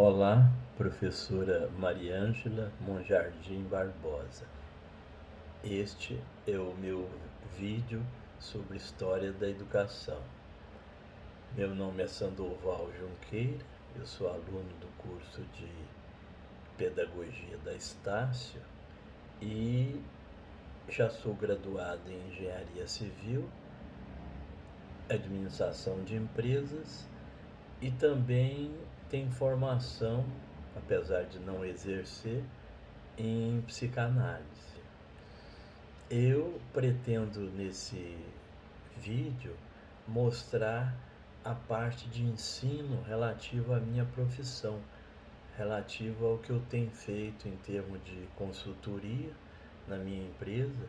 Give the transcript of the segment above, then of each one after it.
Olá, professora Mariângela Monjardim Barbosa. Este é o meu vídeo sobre história da educação. Meu nome é Sandoval Junqueira, eu sou aluno do curso de Pedagogia da Estácio e já sou graduado em Engenharia Civil, Administração de Empresas e também tenho formação, apesar de não exercer, em psicanálise. Eu pretendo nesse vídeo mostrar a parte de ensino relativa à minha profissão, relativa ao que eu tenho feito em termos de consultoria na minha empresa,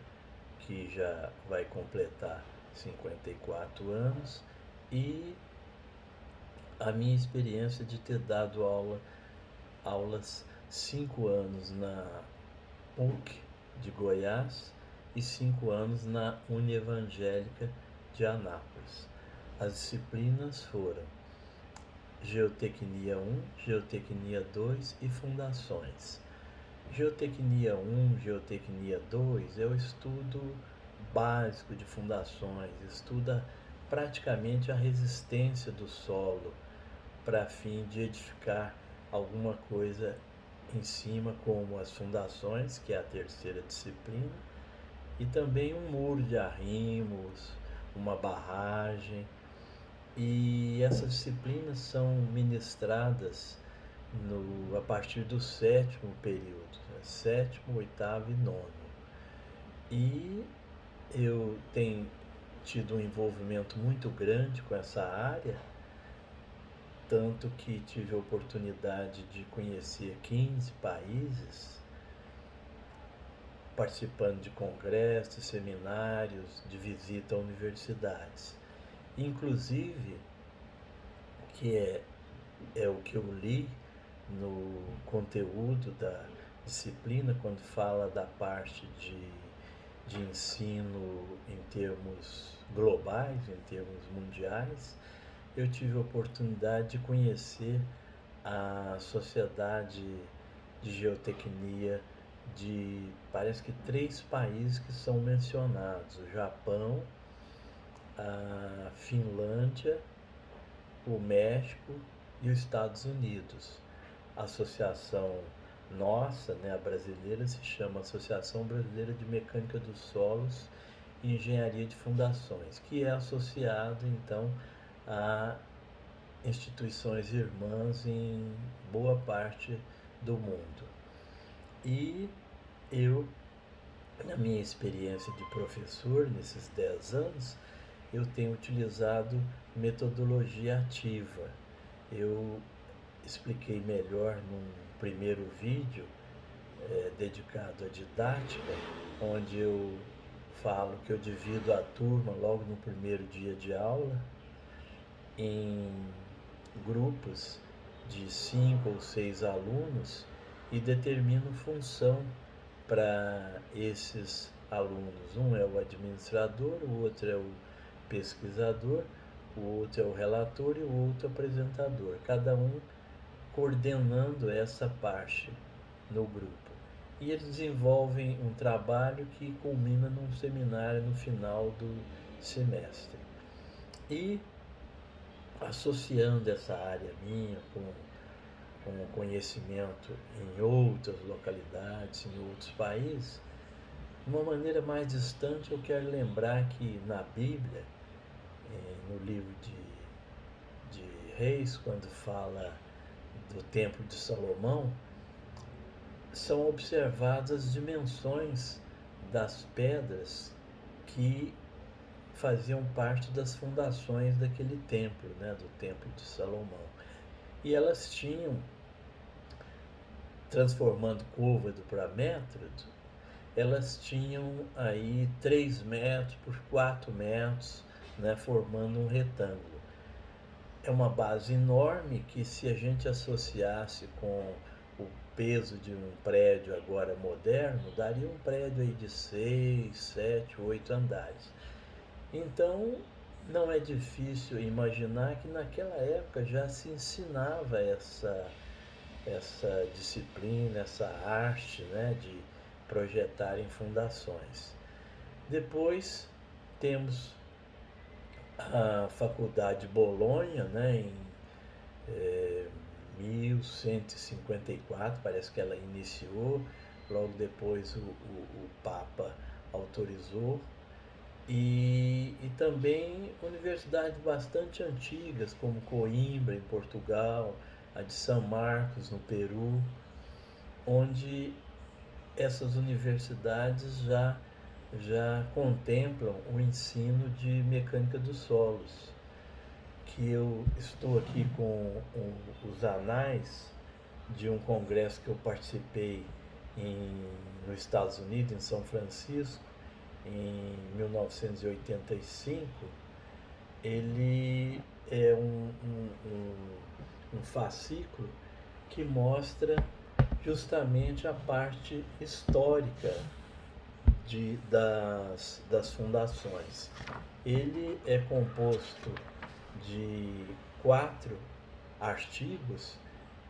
que já vai completar 54 anos, e a minha experiência de ter dado aulas 5 anos na PUC de Goiás e 5 anos na Unievangélica de Anápolis. As disciplinas foram Geotecnia 1, Geotecnia 2 e Fundações. Geotecnia 1, Geotecnia 2 é o estudo básico de fundações, estuda praticamente a resistência do solo para fim de edificar alguma coisa em cima, como as fundações, que é a terceira disciplina, e também um muro de arrimos, uma barragem. E essas disciplinas são ministradas a partir do sétimo período, sétimo, oitavo e nono. E eu tenho tido um envolvimento muito grande com essa área, tanto que tive a oportunidade de conhecer 15 países, participando de congressos, seminários, de visita a universidades. Inclusive, que é o que eu li no conteúdo da disciplina, quando fala da parte de ensino em termos globais, em termos mundiais, eu tive a oportunidade de conhecer a Sociedade de Geotecnia parece que 3 países que são mencionados: o Japão, a Finlândia, o México e os Estados Unidos. A associação nossa, a brasileira, se chama Associação Brasileira de Mecânica dos Solos e Engenharia de Fundações, que é associado então a instituições irmãs em boa parte do mundo. E eu, na minha experiência de professor, nesses 10 anos, eu tenho utilizado metodologia ativa. Eu expliquei melhor num primeiro vídeo dedicado à didática, onde eu falo que eu divido a turma logo no primeiro dia de aula em grupos de 5 ou 6 alunos e determino função para esses alunos. Um é o administrador, o outro é o pesquisador, o outro é o relator e o outro apresentador, cada um coordenando essa parte no grupo. E eles desenvolvem um trabalho que culmina num seminário no final do semestre. E associando essa área minha com conhecimento em outras localidades, em outros países, de uma maneira mais distante, eu quero lembrar que na Bíblia, no livro de Reis, quando fala do Templo de Salomão, são observadas as dimensões das pedras que faziam parte das fundações daquele templo, do Templo de Salomão. E elas tinham, transformando côvado para metro, elas tinham aí 3 metros por 4 metros, formando um retângulo. É uma base enorme que, se a gente associasse com o peso de um prédio agora moderno, daria um prédio aí de 6, 7, 8 andares. Então, não é difícil imaginar que naquela época já se ensinava essa disciplina, essa arte, né, de projetar em fundações. Depois temos a Faculdade de Bolonha, né, em 1154, parece que ela iniciou, logo depois o Papa autorizou, e também universidades bastante antigas, como Coimbra, em Portugal, a de São Marcos, no Peru, onde essas universidades já contemplam o ensino de mecânica dos solos, que eu estou aqui com os anais de um congresso que eu participei nos Estados Unidos, em São Francisco, em 1985. Ele é um fascículo que mostra justamente a parte histórica das fundações. Ele é composto de 4 artigos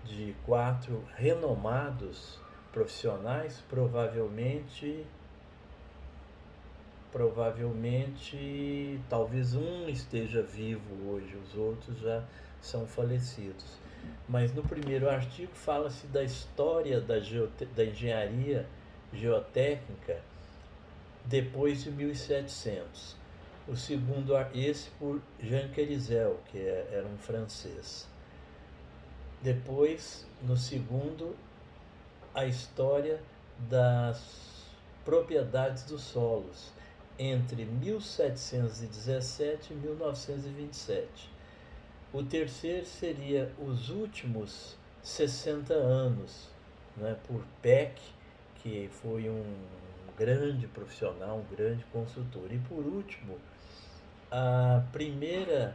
de 4 renomados profissionais, provavelmente talvez um esteja vivo hoje, os outros já são falecidos. Mas no primeiro artigo fala-se da história da engenharia geotécnica depois de 1700. O segundo, esse por Jean Querizel, que era um francês. Depois, no segundo, a história das propriedades dos solos entre 1717 e 1927. O terceiro seria os últimos 60 anos, né, por Peck, que foi um grande profissional, um grande construtor. E por último, a primeira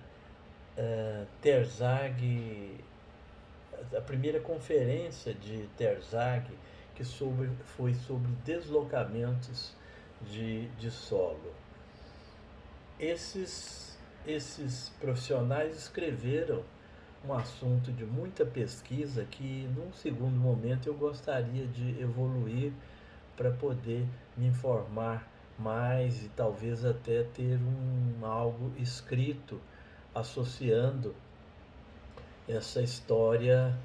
Terzag, a primeira conferência de Terzag, que foi sobre deslocamentos de solo. Esses profissionais escreveram um assunto de muita pesquisa que, num segundo momento, eu gostaria de evoluir para poder me informar mais e talvez até ter algo escrito associando essa história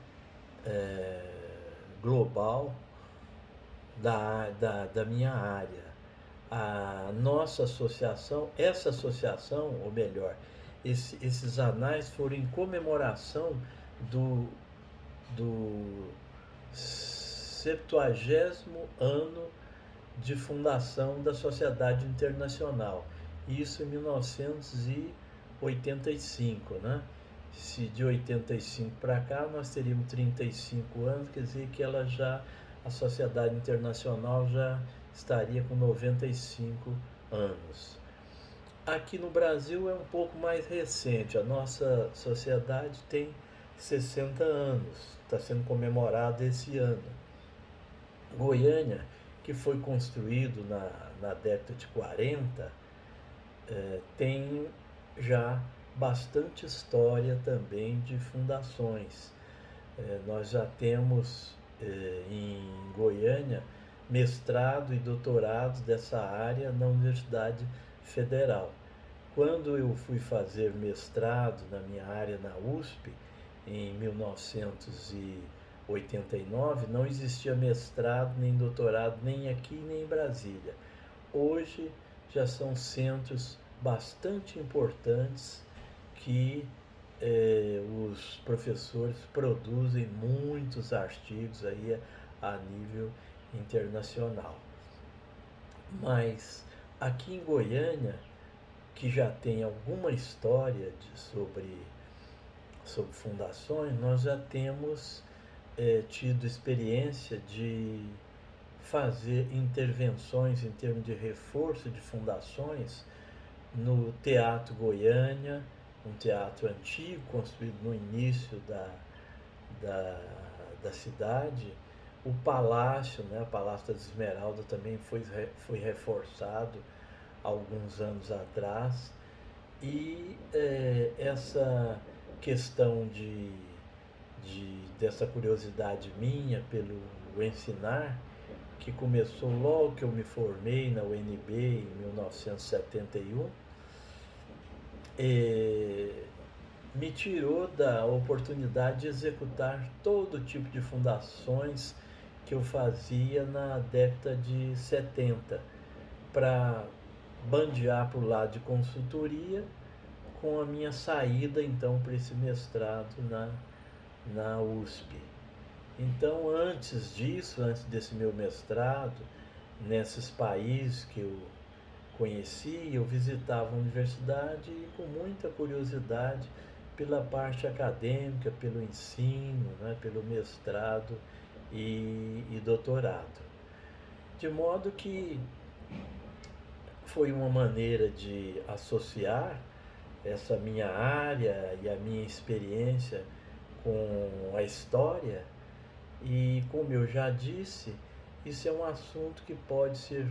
global da minha área. A nossa associação, essa associação, ou melhor, esses anais foram em comemoração do 70º ano de fundação da Sociedade Internacional. Isso em 1985, né? Se de 85 para cá nós teríamos 35 anos, quer dizer que a Sociedade Internacional já estaria com 95 anos. Aqui no Brasil é um pouco mais recente, a nossa sociedade tem 60 anos, está sendo comemorado esse ano. Goiânia, que foi construído na década de 40, tem já bastante história também de fundações. Nós já temos em Goiânia mestrado e doutorado dessa área na Universidade Federal. Quando eu fui fazer mestrado na minha área na USP, em 1989, não existia mestrado nem doutorado nem aqui nem em Brasília. Hoje já são centros bastante importantes que os professores produzem muitos artigos aí a nível internacional. Mas aqui em Goiânia, que já tem alguma história sobre fundações, nós já temos tido experiência de fazer intervenções em termos de reforço de fundações no Teatro Goiânia, um teatro antigo, construído no início da cidade. O Palácio, né, o Palácio das Esmeraldas também foi reforçado alguns anos atrás. E essa questão de dessa curiosidade minha pelo ensinar, que começou logo que eu me formei na UNB em 1971, me tirou da oportunidade de executar todo tipo de fundações que eu fazia na década de 70, para bandear para o lado de consultoria, com a minha saída então para esse mestrado na USP. Então, antes disso, antes desse meu mestrado, nesses países que eu conheci, eu visitava a universidade e com muita curiosidade pela parte acadêmica, pelo ensino, né, pelo mestrado e doutorado. De modo que foi uma maneira de associar essa minha área e a minha experiência com a história, e como eu já disse, isso é um assunto que pode ser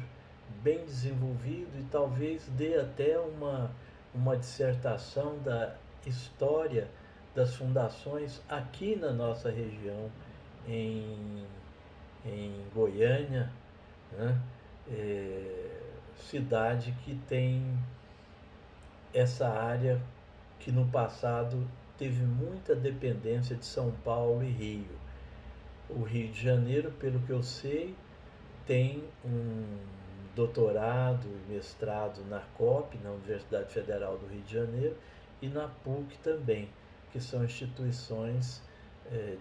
bem desenvolvido e talvez dê até uma dissertação da história das fundações aqui na nossa região, em, em Goiânia, né? Cidade que tem essa área que no passado teve muita dependência de São Paulo e Rio. O Rio de Janeiro, pelo que eu sei, tem um doutorado e mestrado na COP, na Universidade Federal do Rio de Janeiro, e na PUC também, que são instituições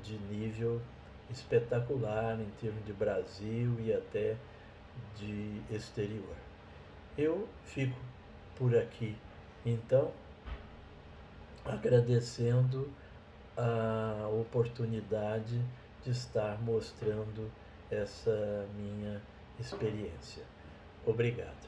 de nível espetacular em termos de Brasil e até de exterior. Eu fico por aqui, então, agradecendo a oportunidade de estar mostrando essa minha experiência. Obrigado.